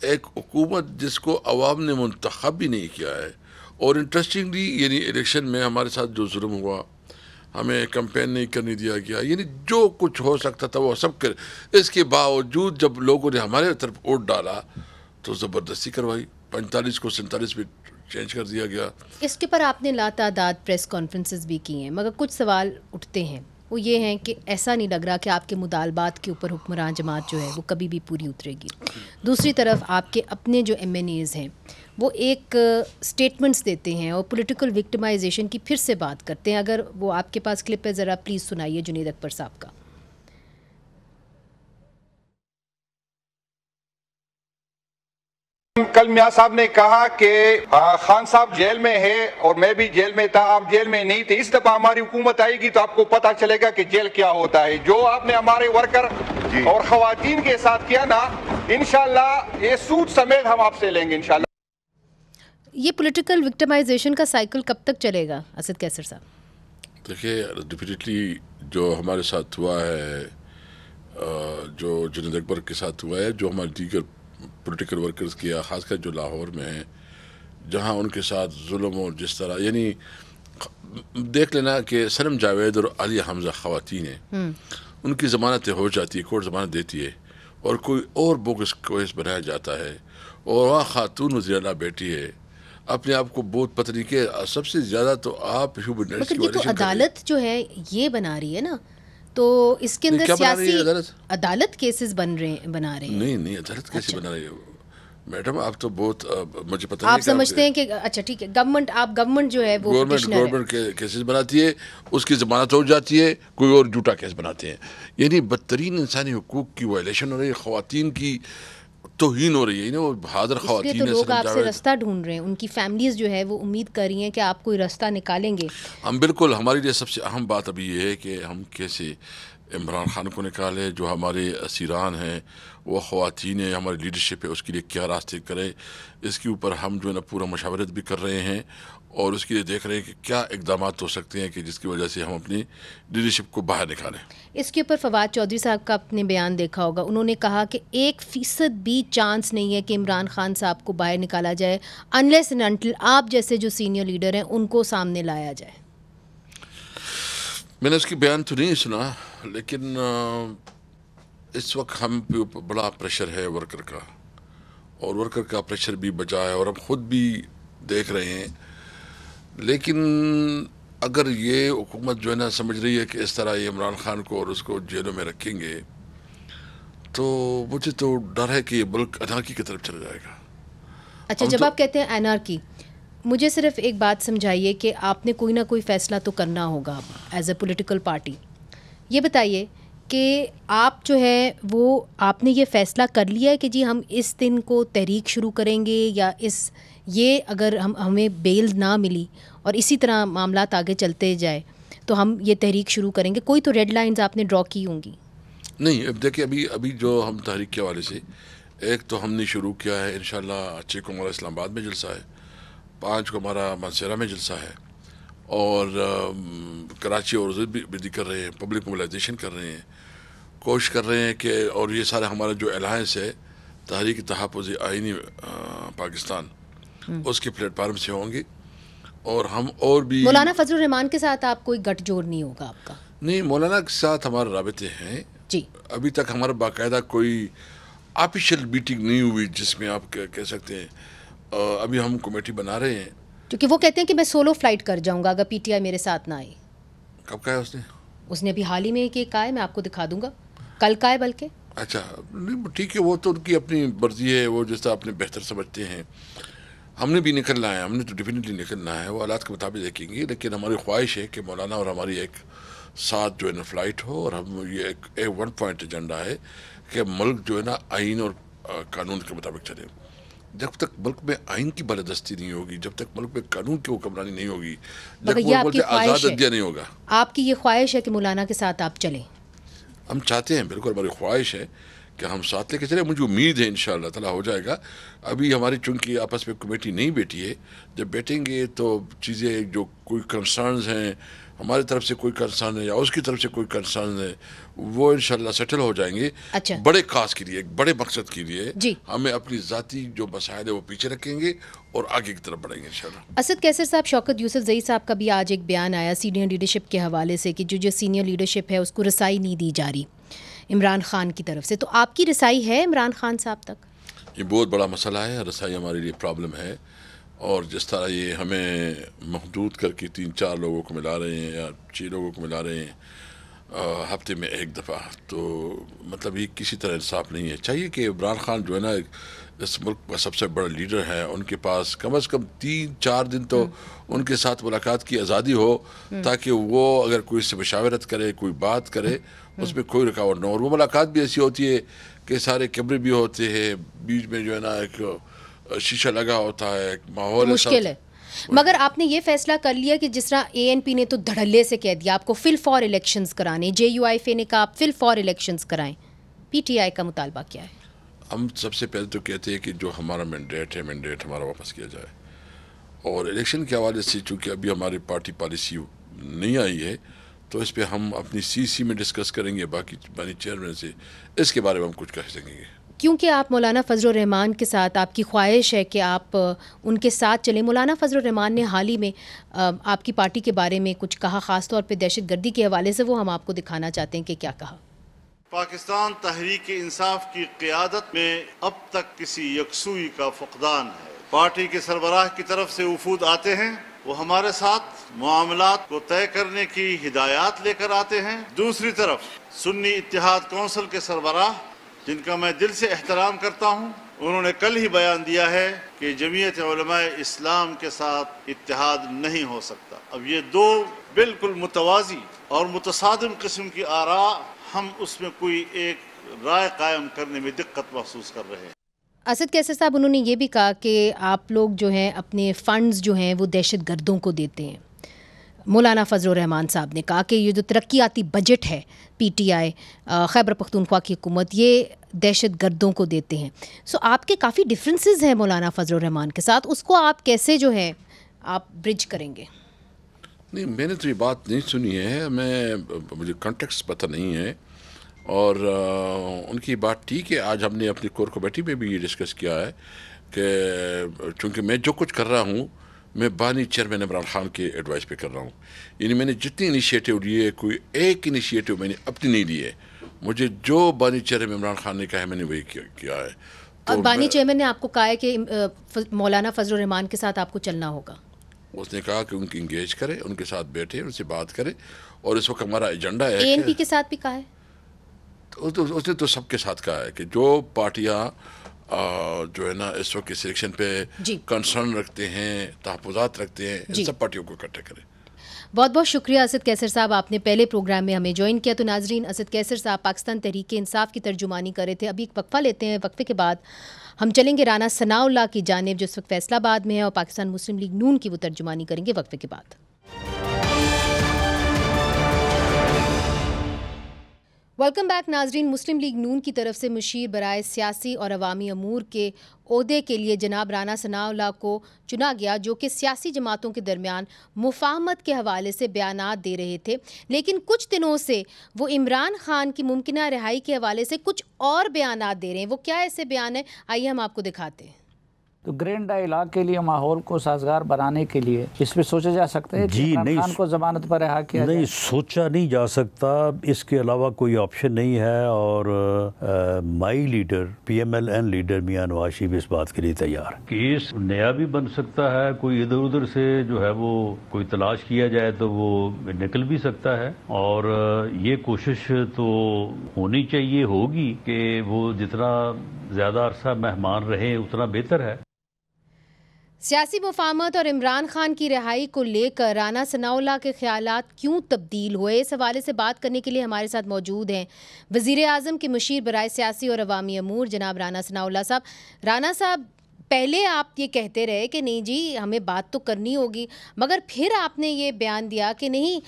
ایک حکومت جس کو عوام نے منتخب بھی نہیں کیا ہے. اور انٹرسٹنگلی یعنی الیکشن میں ہمارے ساتھ جو ظلم ہوا, ہمیں کمپین نہیں کرنے دیا گیا, یعنی جو کچھ ہو سکتا تھا وہ سب کر, اس کے باوجود جب لوگوں نے ہمارے طرف ووٹ ڈالا تو زبردستی کروائی, 45 کو 47 پہ چینج کر دیا گیا. اس کے پر آپ نے لاتعداد پریس کانفرنسز بھی کی ہیں, مگر کچھ سوال اٹھتے ہیں, وہ یہ ہیں کہ ایسا نہیں لگ رہا کہ آپ کے مطالبات کے اوپر حکمران جماعت جو ہے وہ کبھی بھی پوری اترے گی. دوسری طرف آپ کے اپنے جو ایم این ایز ہیں وہ ایک سٹیٹمنٹس دیتے ہیں اور پولیٹیکل وکٹمائزیشن کی پھر سے بات کرتے ہیں. اگر وہ آپ کے پاس کلپ ہے ذرا پلیز سنائیے جنید اکبر صاحب کا. کل میاں صاحب نے کہا کہ خان صاحب جیل میں ہے اور میں بھی جیل میں تھا, آپ جیل میں نہیں تھے. اس دفعہ ہماری حکومت آئے گی تو آپ کو پتہ چلے گا کہ جیل کیا ہوتا ہے. جو آپ نے ہمارے ورکر اور خواتین کے ساتھ کیا نا, انشاءاللہ یہ سود سمیت ہم آپ سے لیں گے انشاءاللہ. یہ پولیٹیکل وکٹمائزیشن کا سائیکل کب تک چلے گا اسد کیسر صاحب؟ دیکھیے ڈیفینیٹلی جو ہمارے ساتھ ہوا ہے, جو جنید اکبر کے ساتھ ہوا ہے, جو ہمارے دیگر پولیٹیکل ورکرز کیا, خاص کر جو لاہور میں ہیں جہاں ان کے ساتھ ظلم اور جس طرح, یعنی دیکھ لینا کہ سنم جاوید اور عالیہ حمزہ خواتین ہیں, ان کی ضمانتیں ہو جاتی ہے, کورٹ ضمانت دیتی ہے, اور کوئی اور بوگس کیس بنایا جاتا ہے, اور وہاں خاتون وزیر اعلیٰ بیٹی ہے, اپنے آپ کو بہت پتہ نہیں کہ سب سے زیادہ تو آپ ہیومن رائٹس کی وائلیشن. عدالت جو ہے یہ بنا رہی ہے نا, تو اس کے اندر سیاسی عدالت کیسز بنا رہے ہیں. نہیں عدالت کیسے بنا رہی ہے میڈم, آپ تو بہت مجھے پتہ نہیں, آپ سمجھتے ہیں کہ اچھا ٹھیک ہے گورنمنٹ جو ہے وہ گورنمنٹ کیسز بناتی ہے, اس کی ضمانت ہو جاتی ہے, کوئی اور جھوٹا کیس بناتے ہیں, یعنی بدترین انسانی حقوق کی وائلیشن ہو رہی ہے, خواتین کی توہین ہو رہی ہے. وہ بہادر خواتین تو لوگ آپ سے رستہ ڈھونڈ رہے ہیں, ان کی فیملیز جو ہے وہ امید کر رہی ہیں کہ آپ کوئی رستہ نکالیں گے. ہم بالکل, ہمارے لیے سب سے اہم بات ابھی یہ ہے کہ ہم کیسے عمران خان کو نکالے, جو ہمارے اسیران ہیں وہ خواتین ہیں, ہماری لیڈرشپ ہے, اس کے لیے کیا راستے کریں, اس کے اوپر ہم جو ہے نا پورا مشاورت بھی کر رہے ہیں, اور اس کے لیے دیکھ رہے ہیں کہ کیا اقدامات ہو سکتے ہیں کہ جس کی وجہ سے ہم اپنی لیڈرشپ کو باہر نکالیں. اس کے اوپر فواد چودھری صاحب کا آپ نے بیان دیکھا ہوگا, انہوں نے کہا کہ 1% بھی چانس نہیں ہے کہ عمران خان صاحب کو باہر نکالا جائے انلیس اینڈ انٹل آپ جیسے جو سینئر لیڈر ہیں ان کو سامنے لایا جائے. میں نے اس کی بیان تو نہیں سنا, لیکن اس وقت ہم پہ بڑا پریشر ہے ورکر کا, اور ورکر کا پریشر بھی بچا ہے, اور ہم خود بھی دیکھ رہے ہیں. لیکن اگر یہ حکومت جو ہے نا سمجھ رہی ہے کہ اس طرح یہ عمران خان کو اور اس کو جیلوں میں رکھیں گے, تو مجھے تو ڈر ہے کہ یہ ملک انارکی کی طرف چلا جائے گا. اچھا, جب آپ کہتے ہیں انارکی, مجھے صرف ایک بات سمجھائیے کہ آپ نے کوئی نہ کوئی فیصلہ تو کرنا ہوگا ایز اے پولیٹیکل پارٹی. یہ بتائیے کہ آپ جو ہے وہ آپ نے یہ فیصلہ کر لیا ہے کہ جی ہم اس دن کو تحریک شروع کریں گے, یا یہ اگر ہمیں بیل نہ ملی اور اسی طرح معاملات آگے چلتے جائے تو ہم یہ تحریک شروع کریں گے؟ کوئی تو ریڈ لائنز آپ نے ڈرا کی ہوں گی. نہیں, اب دیکھیں ابھی جو ہم تحریک کے حوالے سے, ایک تو ہم نے شروع کیا ہے انشاءاللہ 6 کو ہمارا اسلام آباد میں جلسہ ہے, 5 کو ہمارا مانسیرا میں جلسہ ہے, اور کراچی اور بھی کر رہے ہیں, پبلک موبلائزیشن کر رہے ہیں, کوشش کر رہے ہیں کہ, اور یہ سارا ہمارا جو الائنس ہے تحریک تحفظ آئینی پاکستان, اس کے پلیٹ فارم سے ہوں گے. اور ہم اور بھی مولانا فضل الرحمان کے ساتھ آپ کوئی گٹھ جوڑ نہیں ہوگا آپ کا؟ نہیں, مولانا کے ساتھ ہمارے رابطے ہیں جی. ابھی تک ہمارا باقاعدہ کوئی آفیشیل میٹنگ نہیں ہوئی جس میں آپ کہہ سکتے ہیں. ابھی ہم کمیٹی بنا رہے ہیں, کیونکہ وہ کہتے ہیں کہ میں سولو فلائٹ کر جاؤں گا اگر پی ٹی آئی میرے ساتھ نہ آئی. کب کہا ہے اس نے ابھی حال ہی میں کہ کہا ہے, میں آپ کو دکھا دوں گا, کل کا ہے بلکہ. اچھا, نہیں ٹھیک ہے, وہ تو ان کی اپنی مرضی ہے, وہ جس طرح اپنے بہتر سمجھتے ہیں. ہم نے بھی نکلنا ہے, ہم نے تو ڈیفینیٹلی نکلنا ہے, وہ حالات کے مطابق دیکھیں گے. لیکن ہماری خواہش ہے کہ مولانا اور ہماری ایک ساتھ جو ہے نا فلائٹ ہو, اور ہم یہ ایک 1 پوائنٹ ایجنڈا ہے کہ ملک جو ہے نا آئین اور قانون کے مطابق چلے. جب تک ملک میں آئین کی بالادستی نہیں ہوگی, جب تک ملک میں قانون کی حکمرانی نہیں ہوگی, جب ملک میں آزاد عدلیہ نہیں ہوگا. آپ کی یہ خواہش ہے کہ مولانا کے ساتھ آپ چلیں؟ ہم چاہتے ہیں, بالکل ہماری خواہش ہے کہ ہم ساتھ لے کے چلیں. مجھے امید ہے انشاءاللہ تعالیٰ ہو جائے گا. ابھی ہماری چونکہ آپس میں کمیٹی نہیں بیٹھی ہے, جب بیٹھیں گے تو چیزیں جو کوئی کنسرنز ہیں ہماری طرف سے کوئی کنسرن ہے یا اس کی طرف سے کوئی کنسرن ہے، وہ انشاءاللہ سیٹل ہو جائیں گے. اچھا بڑے کاز کے لیے، ایک بڑے مقصد کے لیے جی. ہمیں اپنی ذاتی جو مسائل ہے وہ پیچھے رکھیں گے اور آگے کی طرف بڑھیں گے انشاءاللہ. اسد کیسر صاحب، شوکت یوسف زئی صاحب کا بھی آج ایک بیان آیا سینئر لیڈرشپ کے حوالے سے کہ جو سینئر لیڈرشپ ہے اس کو رسائی نہیں دی جا رہی عمران خان کی طرف سے، تو آپ کی رسائی ہے عمران خان صاحب تک؟ یہ بہت بڑا مسئلہ ہے، رسائی ہمارے لیے پرابلم ہے. اور جس طرح یہ ہمیں محدود کر کے 3-4 لوگوں کو ملا رہے ہیں یا 6 لوگوں کو ملا رہے ہیں ہفتے میں ایک دفعہ، تو مطلب یہ کسی طرح انصاف نہیں ہے. چاہیے کہ عمران خان جو ہے نا اس ملک کا سب سے بڑا لیڈر ہے، ان کے پاس کم از کم 3-4 دن تو ان کے ساتھ ملاقات کی آزادی ہو، تاکہ وہ اگر کوئی سے مشاورت کرے، کوئی بات کرے، اس میں کوئی رکاوٹ نہ ہو. اور وہ ملاقات بھی ایسی ہوتی ہے کہ سارے کیمرے بھی ہوتے ہیں، بیچ میں جو ہے نا ایک شیشہ لگا ہوتا ہے، ایک ماحول مشکل ہے. مگر آپ نے یہ فیصلہ کر لیا کہ جس طرح اے این پی نے تو دھڑلے سے کہہ دیا آپ کو فل فور الیکشنز کرانے، جے یو آئی ایف اے نے کہا آپ فل فور الیکشنز کرائیں، پی ٹی آئی کا مطالبہ کیا ہے؟ ہم سب سے پہلے تو کہتے ہیں کہ جو ہمارا مینڈیٹ ہے، مینڈیٹ ہمارا واپس کیا جائے. اور الیکشن کے حوالے سے چونکہ ابھی ہماری پارٹی پالیسی نہیں آئی ہے، تو اس پہ ہم اپنی سی میں ڈسکس کریں گے باقی بانی چیئرمین سے، اس کے بارے میں ہم کچھ کہہ سکیں گے. کیونکہ آپ مولانا فضل الرحمان کے ساتھ، آپ کی خواہش ہے کہ آپ ان کے ساتھ چلیں. مولانا فضل الرحمان نے حال ہی میں آپ کی پارٹی کے بارے میں کچھ کہا، خاص طور پہ دہشت گردی کے حوالے سے، وہ ہم آپ کو دکھانا چاہتے ہیں کہ کیا کہا. پاکستان تحریک انصاف کی قیادت میں اب تک کسی یکسوئی کا فقدان ہے. پارٹی کے سربراہ کی طرف سے وفود آتے ہیں، وہ ہمارے ساتھ معاملات کو طے کرنے کی ہدایات لے کر آتے ہیں. دوسری طرف سنی اتحاد کونسل کے سربراہ، جن کا میں دل سے احترام کرتا ہوں، انہوں نے کل ہی بیان دیا ہے کہ جمعیت علماء اسلام کے ساتھ اتحاد نہیں ہو سکتا. اب یہ دو بالکل متوازی اور متصادم قسم کی آراء، ہم اس میں کوئی ایک رائے قائم کرنے میں دقت محسوس کر رہے ہیں. اسد کیسر صاحب، انہوں نے یہ بھی کہا کہ آپ لوگ جو ہیں اپنے فنڈز جو ہیں وہ دہشت گردوں کو دیتے ہیں. مولانا فضل الرحمان صاحب نے کہا کہ یہ جو ترقیاتی بجٹ ہے P T I Khyber Pakhtunkhwa کی حکومت یہ دہشت گردوں کو دیتے ہیں. سو آپ کے کافی ڈفرینسز ہیں مولانا فضل الرحمان کے ساتھ، اس کو آپ کیسے جو ہے آپ برج کریں گے؟ نہیں، میں نے تو یہ بات نہیں سنی ہے، مجھے کانٹیکسٹ پتہ نہیں ہے. اور ان کی بات ٹھیک ہے. آج ہم نے اپنی کور کمیٹی میں بھی یہ ڈسکس کیا ہے کہ چونکہ میں جو کچھ کر رہا ہوں میں بانی چیئرمین عمران خان کے ایڈوائس پہ کر رہا ہوں. یعنی میں نے جتنی انیشیٹو لیے، کوئی ایک انیشیٹو میں نے اپنی نہیں لی ہے. مجھے جو بانی چیئرمین عمران خان نے کہا ہے میں نے وہی کیا ہے. اور بانی چیئرمین نے آپ کو کہا ہے کہ مولانا فضل الرحمان کے ساتھ آپ کو چلنا ہوگا؟ اس نے کہا کہ ان کی انگیج کرے، ان کے ساتھ بیٹھے، ان سے بات کرے. اور اس وقت ہمارا ایجنڈا ہے اے این پی کے ساتھ بھی کہا ہے؟ اس نے تو سب کے ساتھ کہا ہے کہ جو پارٹیاں جو ہے نا اس وقت سلیکشن پہ کنسرن رکھتے ہیں، تحفظات رکھتے ہیں، ان سب پارٹیوں کو اکٹھے کریں. بہت بہت شکریہ اسد کیسر صاحب، آپ نے پہلے پروگرام میں ہمیں جوائن کیا. تو ناظرین، اسد کیسر صاحب پاکستان تحریک انصاف کی ترجمانی کر رہے تھے. ابھی ایک وقفہ لیتے ہیں، وقفے کے بعد ہم چلیں گے رانا ثناء اللہ کی جانب جو اس وقت فیصل آباد میں ہے، اور پاکستان مسلم لیگ نون کی وہ ترجمانی کریں گے وقفے کے بعد. ویلکم بیک ناظرین. مسلم لیگ نون کی طرف سے مشیر برائے سیاسی اور عوامی امور کے عہدے کے لیے جناب رانا ثناء اللہ کو چنا گیا، جو کہ سیاسی جماعتوں کے درمیان مفاہمت کے حوالے سے بیانات دے رہے تھے. لیکن کچھ دنوں سے وہ عمران خان کی ممکنہ رہائی کے حوالے سے کچھ اور بیانات دے رہے ہیں. وہ کیا ایسے بیان ہیں، آئیے ہم آپ کو دکھاتے ہیں. تو گرین ڈائیلاگ کے لیے ماحول کو سازگار بنانے کے لیے اس پہ سوچا جا سکتا ہے کہ عمران خان کو ضمانت پر رہا کیا جائے؟ نہیں، سوچا نہیں جا سکتا، اس کے علاوہ کوئی آپشن نہیں ہے. اور my leader P M L N leader Mian Nawaz شریف اس بات کے لیے تیار. کیس نیا بھی بن سکتا ہے، کوئی ادھر ادھر سے جو ہے وہ کوئی تلاش کیا جائے تو وہ نکل بھی سکتا ہے. اور یہ کوشش تو ہونی چاہیے، ہوگی کہ وہ جتنا زیادہ عرصہ مہمان رہے اتنا بہتر ہے. سیاسی مفاہمت اور عمران خان کی رہائی کو لے کر رانا ثناء اللہ کے خیالات کیوں تبدیل ہوئے، اس حوالے سے بات کرنے کے لیے ہمارے ساتھ موجود ہیں وزیر اعظم کے مشیر برائے سیاسی اور عوامی امور جناب رانا ثناء اللہ صاحب. رانا صاحب، پہلے آپ یہ کہتے رہے کہ نہیں جی ہمیں بات تو کرنی ہوگی، مگر پھر آپ نے یہ بیان دیا کہ نہیں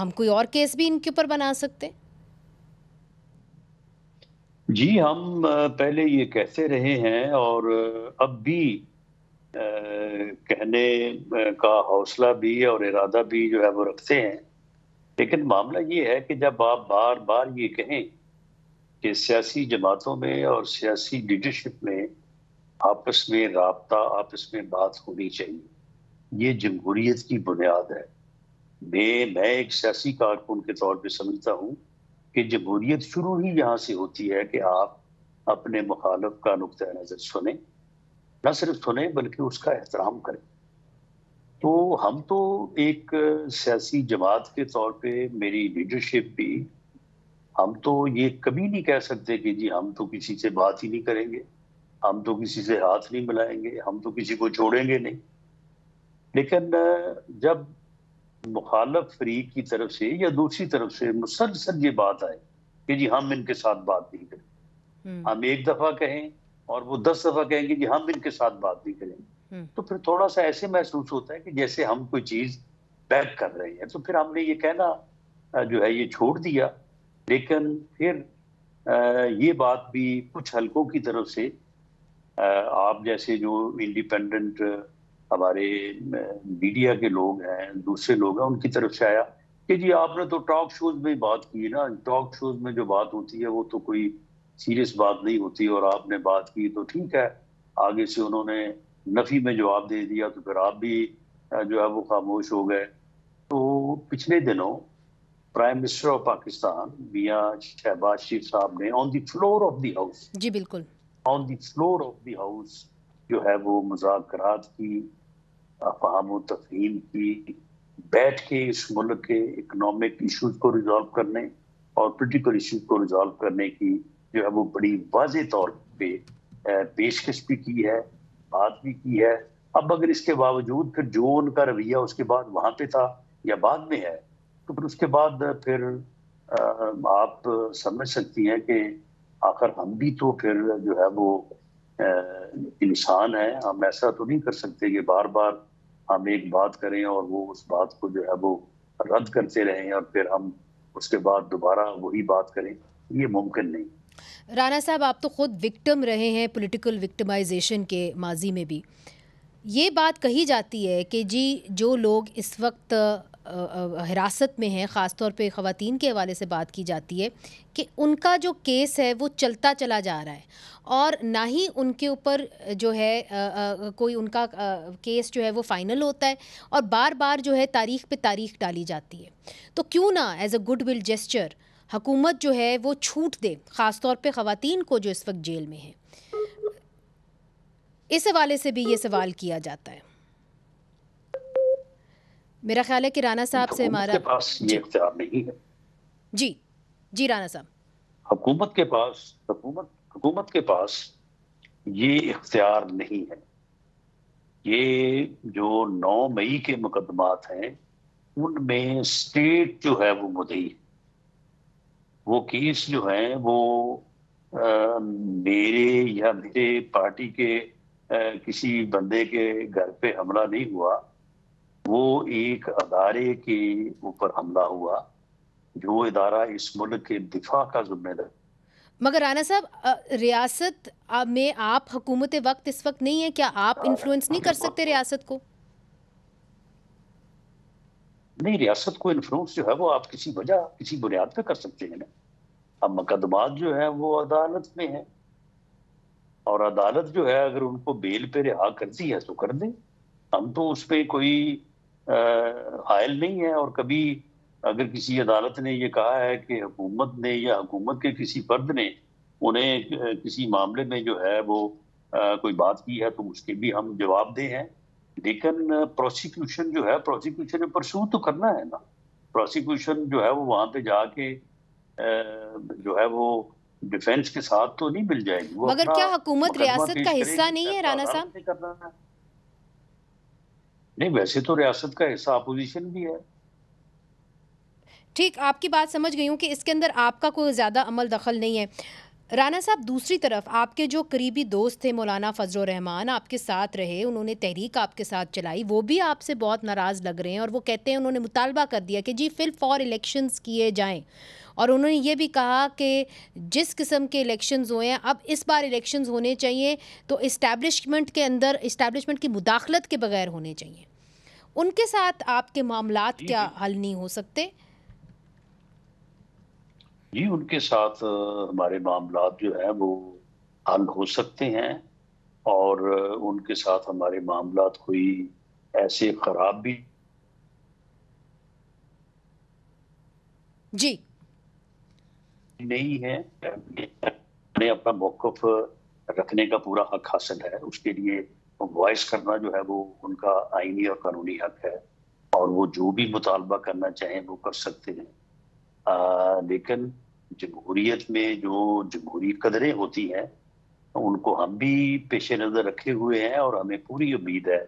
ہم کوئی اور کیس بھی ان کے اوپر بنا سکتے. جی، ہم پہلے یہ کہتے رہے ہیں اور اب بھی کہنے کا حوصلہ بھی اور ارادہ بھی جو ہے وہ رکھتے ہیں، لیکن معاملہ یہ ہے کہ جب آپ بار بار یہ کہیں کہ سیاسی جماعتوں میں اور سیاسی لیڈرشپ میں آپس میں رابطہ، آپس میں بات ہونی چاہیے، یہ جمہوریت کی بنیاد ہے۔ میں ایک سیاسی کارکن کے طور پہ سمجھتا ہوں کہ جمہوریت شروع ہی یہاں سے ہوتی ہے کہ آپ اپنے مخالف کا نقطہ نظر سنیں، نہ صرف سنیں بلکہ اس کا احترام کریں۔ تو ہم تو ایک سیاسی جماعت کے طور پہ میری لیڈرشپ بھی، ہم تو یہ کبھی نہیں کہہ سکتے کہ جی ہم تو کسی سے بات ہی نہیں کریں گے، ہم تو کسی سے ہاتھ نہیں ملائیں گے، ہم تو کسی کو چھوڑیں گے نہیں۔ لیکن جب مخالف فریق کی طرف سے یا دوسری طرف سے مسلسل یہ بات آئے کہ جی ہم ان کے ساتھ بات نہیں کریں، ہم ایک دفعہ کہیں اور وہ 10 دفعہ کہیں گے جی ہم ان کے ساتھ بات نہیں کریں، تو پھر تھوڑا سا ایسے محسوس ہوتا ہے کہ جیسے ہم کوئی چیز بیک کر رہے ہیں۔ تو پھر ہم نے یہ کہنا جو ہے یہ چھوڑ دیا۔ لیکن پھر یہ بات بھی کچھ حلقوں کی طرف سے، آپ جیسے جو انڈیپینڈنٹ ہمارے میڈیا کے لوگ ہیں، دوسرے لوگ ہیں، ان کی طرف سے آیا کہ جی آپ نے تو ٹاک شوز میں بات کی نا، ٹاک شوز میں جو بات ہوتی ہے وہ تو کوئی سیریس بات نہیں ہوتی، اور آپ نے بات کی تو ٹھیک ہے۔ آگے سے انہوں نے نفی میں جواب دے دیا تو پھر آپ بھی جو ہے وہ خاموش ہو گئے۔ تو پچھلے دنوں پرائم منسٹر آف پاکستان میاں شہباز شریف صاحب نے آن دی فلور آف دی ہاؤس، جی بالکل، آن دی فلور آف دی ہاؤس جو ہے وہ مذاکرات کی، افہام و تفہیم کی، بیٹھ کے اس ملک کے اکنامک ایشوز کو ریزالو کرنے اور پولیٹیکل ایشوز کو ریزالو کرنے کی جو ہے وہ بڑی واضح طور پہ پیشکش بھی کی ہے، بات بھی کی ہے۔ اب اگر اس کے باوجود پھر جو ان کا رویہ اس کے بعد وہاں پہ تھا یا بعد میں ہے، تو پھر اس کے بعد پھر آپ سمجھ سکتی ہیں کہ آخر ہم بھی تو پھر جو ہے وہ انسان ہیں، ہم ایسا تو نہیں کر سکتے کہ بار بار ہم ایک بات کریں اور وہ اس بات کو جو ہے وہ رد کرتے رہیں اور پھر ہم اس کے بعد دوبارہ وہی بات کریں، یہ ممکن نہیں۔ رانا صاحب آپ تو خود وکٹم رہے ہیں پولیٹیکل وکٹمائزیشن کے ماضی میں بھی، یہ بات کہی جاتی ہے کہ جی جو لوگ اس وقت حراست میں ہیں، خاص طور پہ خواتین کے حوالے سے بات کی جاتی ہے کہ ان کا جو کیس ہے وہ چلتا چلا جا رہا ہے، اور نہ ہی ان کے اوپر جو ہے کوئی ان کا کیس جو ہے وہ فائنل ہوتا ہے، اور بار بار جو ہے تاریخ پہ تاریخ ڈالی جاتی ہے۔ تو کیوں نہ as a good will gesture حکومت جو ہے وہ چھوٹ دے، خاص طور پہ خواتین کو جو اس وقت جیل میں ہیں۔ اس حوالے سے بھی یہ سوال کیا جاتا ہے۔ میرا خیال ہے کہ رانا صاحب سے ہمارا حکومت کے پاس یہ اختیار نہیں ہے۔ جی رانا صاحب، حکومت کے پاس یہ اختیار نہیں ہے۔ یہ جو 9 مئی کے مقدمات ہیں ان میں اسٹیٹ جو ہے وہ مدعی، وہ کیس جو ہیں وہ میرے یا میرے پارٹی کے کسی بندے کے گھر پہ حملہ نہیں ہوا، وہ ایک ادارے کے اوپر حملہ ہوا جو ادارہ اس ملک کے دفاع کا ذمہ دار۔ مگر رانا صاحب ریاست میں آپ حکومت وقت اس وقت نہیں ہے، کیا آپ انفلوئنس نہیں کر سکتے ریاست کو؟ نہیں، ریاست کو انفلوئنس جو ہے وہ آپ کسی بنیاد پہ کر سکتے ہیں نا۔ اب مقدمات جو ہیں وہ عدالت میں ہیں، اور عدالت جو ہے اگر ان کو بیل پہ رہا کرتی ہے تو کر دیں، ہم تو اس پہ کوئی حائل نہیں ہے۔ اور کبھی اگر کسی عدالت نے یہ کہا ہے کہ حکومت نے یا حکومت کے کسی فرد نے انہیں کسی معاملے میں جو ہے وہ کوئی بات کی ہے تو اس کے بھی ہم جواب دہ ہیں۔ لیکن پروسیکیوشن جو ہے، پروسیکیوشن نے پرسو تو کرنا ہے نا۔ پروسیکیوشن جو ہے وہ وہاں پہ جا کے جو ہے وہ ڈیفینس کے ساتھ تو نہیں مل جائے گی۔ مگر کیا حکومت ریاست کا حصہ نہیں ہے رانا صاحب؟ نہیں، ویسے تو ریاست کا حصہ اپوزیشن بھی ہے۔ ٹھیک، آپ کی بات سمجھ گئی ہوں کہ اس کے اندر آپ کا کوئی زیادہ عمل دخل نہیں ہے۔ رانا صاحب دوسری طرف آپ کے جو قریبی دوست تھے مولانا فضل الرحمان، آپ کے ساتھ رہے، انہوں نے تحریک آپ کے ساتھ چلائی، وہ بھی آپ سے بہت ناراض لگ رہے ہیں اور وہ کہتے ہیں، انہوں نے مطالبہ کر دیا کہ جی فل فور الیکشنز کیے جائیں، اور انہوں نے یہ بھی کہا کہ جس قسم کے الیکشنز ہوئے ہیں اب اس بار الیکشنز ہونے چاہیے تو اسٹیبلشمنٹ کے اندر اسٹیبلشمنٹ کی مداخلت کے بغیر ہونے چاہیے. ان کے ساتھ آپ کے معاملات کیا حل نہیں ہو سکتے؟ جی ان کے ساتھ ہمارے معاملات جو ہیں وہ حل ہو سکتے ہیں، اور ان کے ساتھ ہمارے معاملات کوئی ایسے خراب بھی جی نہیں ہے. ہمیں اپنا موقف رکھنے کا پورا حق حاصل ہے، اس کے لیے وائس کرنا جو ہے وہ ان کا آئینی اور قانونی حق ہے، اور وہ جو بھی مطالبہ کرنا چاہیں وہ کر سکتے ہیں. لیکن جمہوریت میں جو جمہوری قدریں ہوتی ہیں ان کو ہم بھی پیش نظر رکھے ہوئے ہیں، اور ہمیں پوری امید ہے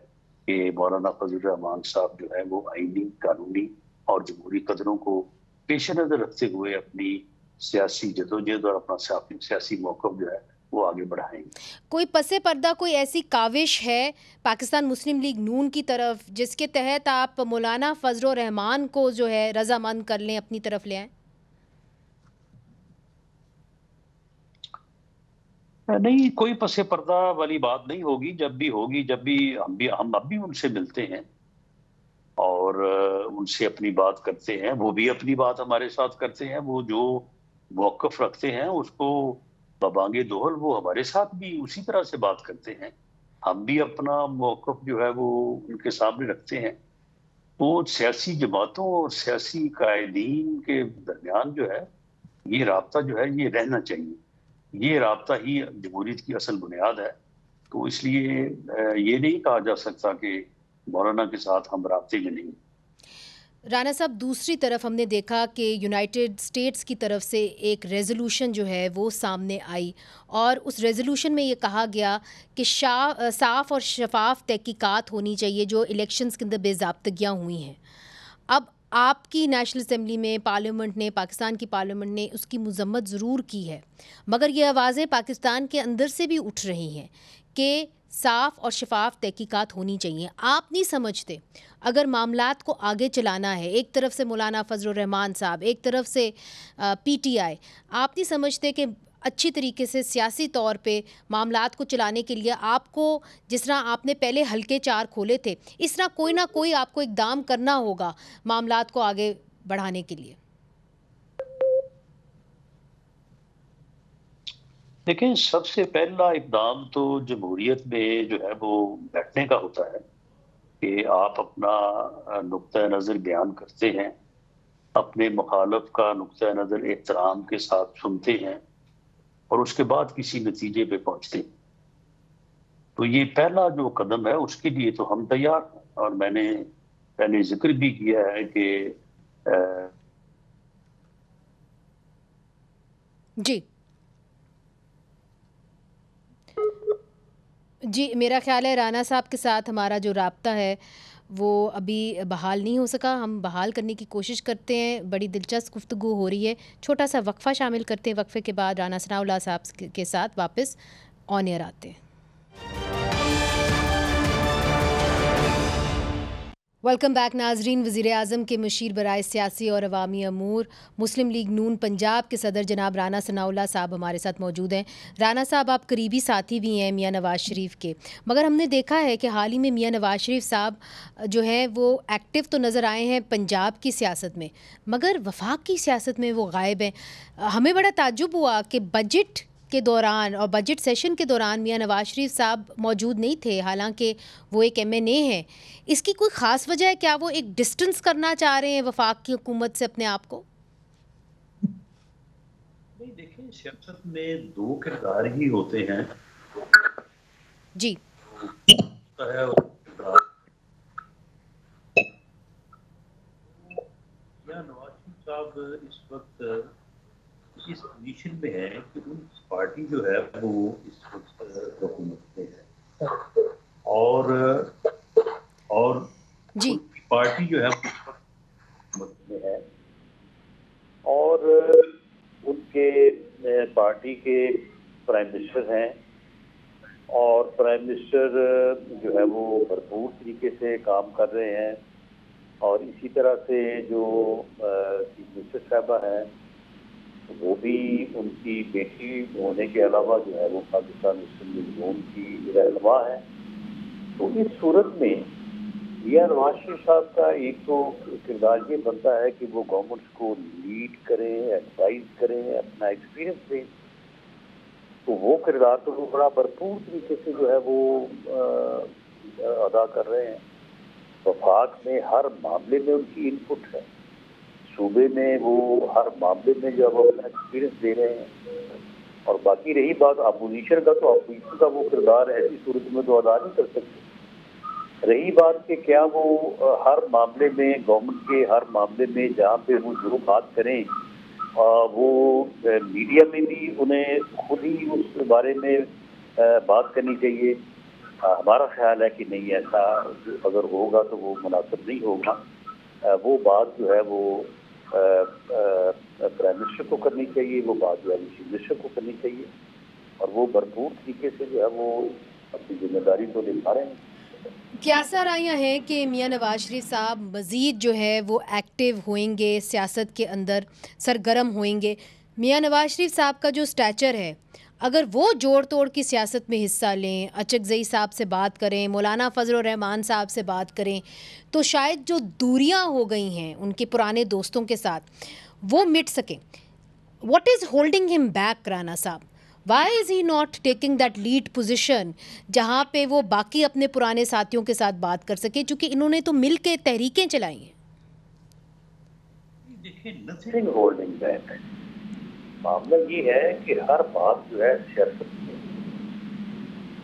کہ مولانا فضل الرحمان صاحب جو ہے وہ آئینی، قانونی اور جمہوری قدروں کو پیش نظر رکھتے ہوئے اپنی سیاسی جدوجہد اور اپنا سیاسی موقف جو ہے وہ آگے بڑھائیں گے. کوئی پس پردہ کوئی ایسی کاوش ہے پاکستان مسلم لیگ نون کی طرف جس کے تحت آپ مولانا فضل الرحمان کو جو ہے رضامند کر لیں، اپنی طرف لے آئیں؟ نہیں، کوئی پس پردہ والی بات نہیں ہوگی. جب بھی ہوگی، جب بھی ہم اب بھی ان سے ملتے ہیں اور ان سے اپنی بات کرتے ہیں، وہ بھی اپنی بات ہمارے ساتھ کرتے ہیں. وہ جو موقف رکھتے ہیں اس کو ببانگ دوہل وہ ہمارے ساتھ بھی اسی طرح سے بات کرتے ہیں. ہم بھی اپنا موقف جو ہے وہ ان کے سامنے رکھتے ہیں. وہ سیاسی جماعتوں اور سیاسی قائدین کے درمیان جو ہے یہ رابطہ جو ہے یہ رہنا چاہیے. یہ رابطہ ہی جمہوریت کی اصل بنیاد ہے. تو اس لیے یہ نہیں کہا جا سکتا کہ مولانا کے ساتھ ہم رابطے میں نہیں. رانا صاحب دوسری طرف ہم نے دیکھا کہ یونائٹڈ اسٹیٹس کی طرف سے ایک ریزولوشن جو ہے وہ سامنے آئی، اور اس ریزولوشن میں یہ کہا گیا کہ صاف اور شفاف تحقیقات ہونی چاہیے جو الیکشنز کے اندر بے ضابطگیاں ہوئی ہیں. اب آپ کی نیشنل اسمبلی میں پارلیمنٹ نے، پاکستان کی پارلیمنٹ نے اس کی مذمت ضرور کی ہے، مگر یہ آوازیں پاکستان کے اندر سے بھی اٹھ رہی ہیں کہ صاف اور شفاف تحقیقات ہونی چاہیے. آپ نہیں سمجھتے اگر معاملات کو آگے چلانا ہے، ایک طرف سے مولانا فضل الرحمان صاحب، ایک طرف سے پی ٹی آئی، آپ نہیں سمجھتے کہ اچھی طریقے سے سیاسی طور پہ معاملات کو چلانے کے لیے آپ کو، جس طرح آپ نے پہلے حلقے 4 کھولے تھے، اس طرح کوئی نہ کوئی آپ کو اقدام کرنا ہوگا معاملات کو آگے بڑھانے کے لیے؟ دیکھیں، سب سے پہلا اقدام تو جمہوریت میں جو ہے وہ بیٹھنے کا ہوتا ہے کہ آپ اپنا نقطہ نظر بیان کرتے ہیں، اپنے مخالف کا نقطہ نظر احترام کے ساتھ سنتے ہیں، اور اس کے بعد کسی نتیجے پہ پہنچتے ہیں. تو یہ پہلا جو قدم ہے اس کے لیے تو ہم تیار ہیں. اور میں نے پہلے ذکر بھی کیا ہے کہ جی میرا خیال ہے رانا صاحب کے ساتھ ہمارا جو رابطہ ہے وہ ابھی بحال نہیں ہو سکا. ہم بحال کرنے کی کوشش کرتے ہیں. بڑی دلچسپ گفتگو ہو رہی ہے. چھوٹا سا وقفہ شامل کرتے ہیں، وقفے کے بعد رانا ثناء اللہ صاحب کے ساتھ واپس آن ایئر آتے ہیں. ویلکم بیک ناظرین. وزیر اعظم کے مشیر برائے سیاسی اور عوامی امور مسلم لیگ نون پنجاب کے صدر جناب رانا ثناء اللہ صاحب ہمارے ساتھ موجود ہیں. رانا صاحب آپ قریبی ساتھی بھی ہیں میاں نواز شریف کے، مگر ہم نے دیکھا ہے کہ حال ہی میں میاں نواز شریف صاحب جو ہیں وہ ایکٹیو تو نظر آئے ہیں پنجاب کی سیاست میں، مگر وفاق کی سیاست میں وہ غائب ہیں. ہمیں بڑا تعجب ہوا کہ بجٹ کے دوران اور بجٹ سیشن کے دوران میاں نواز شریف صاحب موجود نہیں تھے، حالانکہ وہ ایک ایم این اے ہیں. اس کی کوئی خاص وجہ ہے؟ کیا وہ ایک ڈسٹنس کرنا چاہ رہے ہیں وفاق کی حکومت سے اپنے آپ کو؟ نہیں، دیکھیں سیاست میں 2 کردار ہی ہوتے ہیں. جی میاں نواز شریف صاحب اس وقت اس پوزیشن میں ہے کہ ان پارٹی جو ہے وہ اس وقت حکومت میں ہے، اور جی ان کی پارٹی جو ہے اس وقت حکومت میں ہے، اور ان کے پارٹی کے پرائم منسٹر ہیں اور پرائم منسٹر جو ہے وہ بھرپور طریقے سے کام کر رہے ہیں، اور اسی طرح سے جو چیف منسٹر صاحبہ ہیں وہ بھی ان کی بیٹی ہونے کے علاوہ جو ہے وہ پاکستان مسلم لیگ نون کی رہنما ہے. تو اس صورت میں میاں نواز شریف صاحب کا ایک تو کردار یہ بنتا ہے کہ وہ گورنمنٹ کو لیڈ کریں، ایڈوائز کریں، اپنا ایکسپیرئنس دیں. تو وہ کردار تو وہ بڑا بھرپور طریقے سے جو ہے وہ ادا کر رہے ہیں. وفاق میں ہر معاملے میں ان کی انپٹ ہے، صوبے میں وہ ہر معاملے میں جو وہ اپنا ایکسپیرئنس دے رہے ہیں. اور باقی رہی بات اپوزیشن کا، تو اپوزیشن کا وہ کردار ایسی صورت میں تو ادا نہیں کر سکتے. رہی بات کہ کیا وہ ہر معاملے میں گورنمنٹ کے ہر معاملے میں جہاں پہ وہ جو بات کریں وہ میڈیا میں بھی انہیں خود ہی اس بارے میں بات کرنی چاہیے. ہمارا خیال ہے کہ نہیں، ایسا اگر ہوگا تو وہ مناسب نہیں ہوگا. وہ بات جو ہے وہ پرائم منسٹر کو کرنی چاہیے، وہ بات جو ہے چیف منسٹر کو کرنی چاہیے، اور وہ بھرپور طریقے سے جو ہے وہ اپنی ذمہ داری کو نبھا رہے ہیں. کیا سرائیاں ہیں کہ میاں نواز شریف صاحب مزید جو ہے وہ ایکٹیو ہوئیں گے، سیاست کے اندر سرگرم ہوئیں گے؟ میاں نواز شریف صاحب کا جو سٹیچر ہے، اگر وہ جوڑ توڑ کی سیاست میں حصہ لیں، اچکزئی صاحب سے بات کریں، مولانا فضل الرحمان صاحب سے بات کریں، تو شاید جو دوریاں ہو گئی ہیں ان کے پرانے دوستوں کے ساتھ وہ مٹ سکیں. واٹ از ہولڈنگ ہم بیک رانا صاحب؟ Why is he not taking that lead position جہاں پہ وہ باقی اپنے پرانے ساتھیوں کے ساتھ بات کر سکے، چونکہ انہوں نے تو مل کے تحریکیں چلائی ہیں. دیکھیں، نتھنگ ہولڈنگ بیک. معاملہ یہ ہے کہ ہر بات جو ہے سیاست میں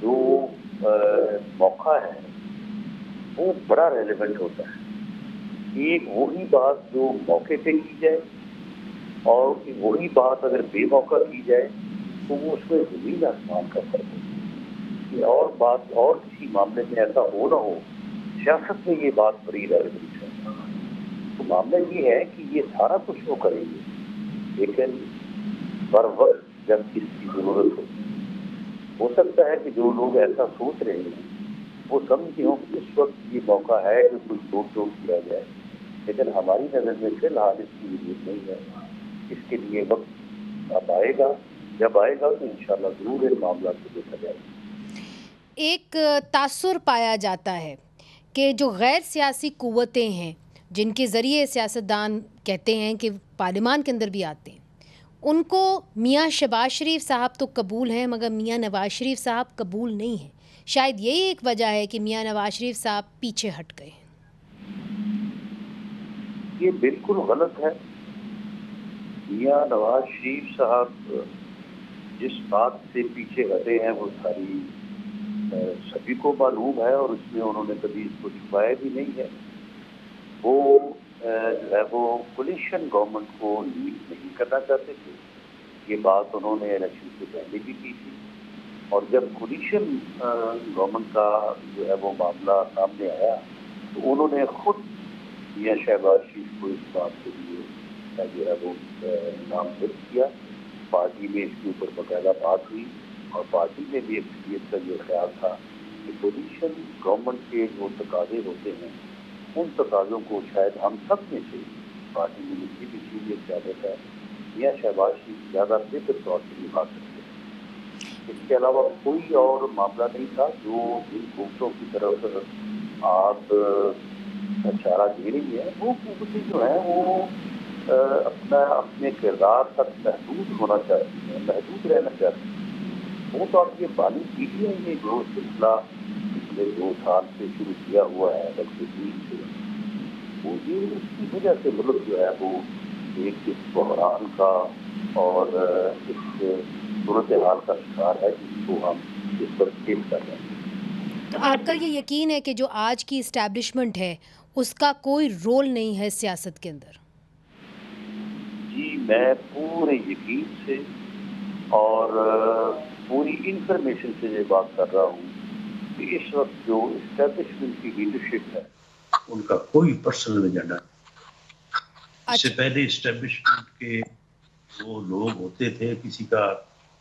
جو موقع ہے وہ بڑا ریلیونٹ ہوتا ہے. ایک وہی بات جو موقع پہ کی جائے اور وہی بات اگر بے موقع کی جائے تو وہ اس میں زمین آسمان کا فرق ہے. اور بات اور کسی معاملے میں ایسا ہو نہ ہو، سیاست میں یہ بات بڑی ریلیونٹ ہے. تو معاملہ یہ ہے کہ یہ سارا کچھ وہ کریں گے، لیکن بر وقت جب اس کی ضرورت ہو سکتا ہے کہ جو لوگ ایسا سوچ رہے ہیں وہ سمجھتے ہوں کہ اس وقت یہ موقع ہے کہ کچھ توڑ توڑ کیا جائے، لیکن ہماری نظر میں فی الحال اس کی ضرورت نہیں ہے. اس کے لیے وقت اب آئے گا، جب آئے گا تو انشاءاللہ ضرور ان معاملات کو دیکھا جائے گا. ایک تاثر پایا جاتا ہے کہ جو غیر سیاسی قوتیں ہیں جن کے ذریعے سیاستدان کہتے ہیں کہ پارلیمان کے اندر بھی آتے ہیں، ان کو میاں شہباز شریف صاحب تو قبول ہیں مگر میاں نواز شریف صاحب قبول نہیں ہیں. شاید یہی ایک وجہ ہے کہ میاں نواز شریف صاحب پیچھے ہٹ گئے ہیں. یہ بالکل غلط ہے. میاں نواز شریف صاحب جس بات سے پیچھے ہٹے ہیں وہ ساری سبھی کو معلوم ہے، اور اس میں انہوں نے کبھی اس کو چھپایا بھی نہیں ہے. وہ جو ہے وہ کولیشن گورنمنٹ کو لیڈ نہیں کرنا چاہتے تھے. یہ بات انہوں نے الیکشن سے پہلے بھی کی تھی، اور جب کولیشن گورنمنٹ کا جو ہے وہ معاملہ سامنے آیا تو انہوں نے خود میاں شہباز شریف کو اس بات کے لیے جو ہے وہ نامزد کیا. پارٹی میں اس کے اوپر باقاعدہ بات ہوئی، اور پارٹی میں بھی اکثریت کا یہ خیال تھا کہ کولیشن گورنمنٹ کے جو تقاضے ہوتے ہیں ان تقاضوں کو شاید ہم سب میں سے پارٹی میں مجھے بھی چیز خیالت ہے میاں شہباز شریف زیادہ بہتر طور سے نبھا سکتے ہیں. اس کے علاوہ کوئی اور معاملہ نہیں تھا. جو جن قوتوں کی طرف آپ اشارہ دے رہی ہیں وہ قوتیں جو ہیں وہ اپنے کردار تک محدود ہونا چاہتی ہیں، محدود رہنا چاہتی ہیں. وہ تو آپ یہ بانی کیجیے، یہ جو سلسلہ پچھلے 2 سال سے شروع کیا ہوا ہے تقریباً سے، وہ یہ اس کی وجہ سے ملک جو ہے وہ ایک اس بحران کا اور اس صورتحال کا شکار ہے جس کو ہم اس پر فیس کر رہے ہیں. تو آپ کا یہ یقین ہے کہ جو آج کی اسٹیبلشمنٹ ہے اس کا کوئی رول نہیں ہے سیاست کے اندر؟ جی، میں پورے یقین سے اور پوری انفارمیشن سے یہ بات کر رہا ہوں کہ اس وقت جو اسٹیبلشمنٹ کی لیڈرشپ ہے ان کا کوئی پرسنل ایجنڈا نہیں. اس سے پہلے اسٹیبلشمنٹ کے جو لوگ ہوتے تھے کسی کا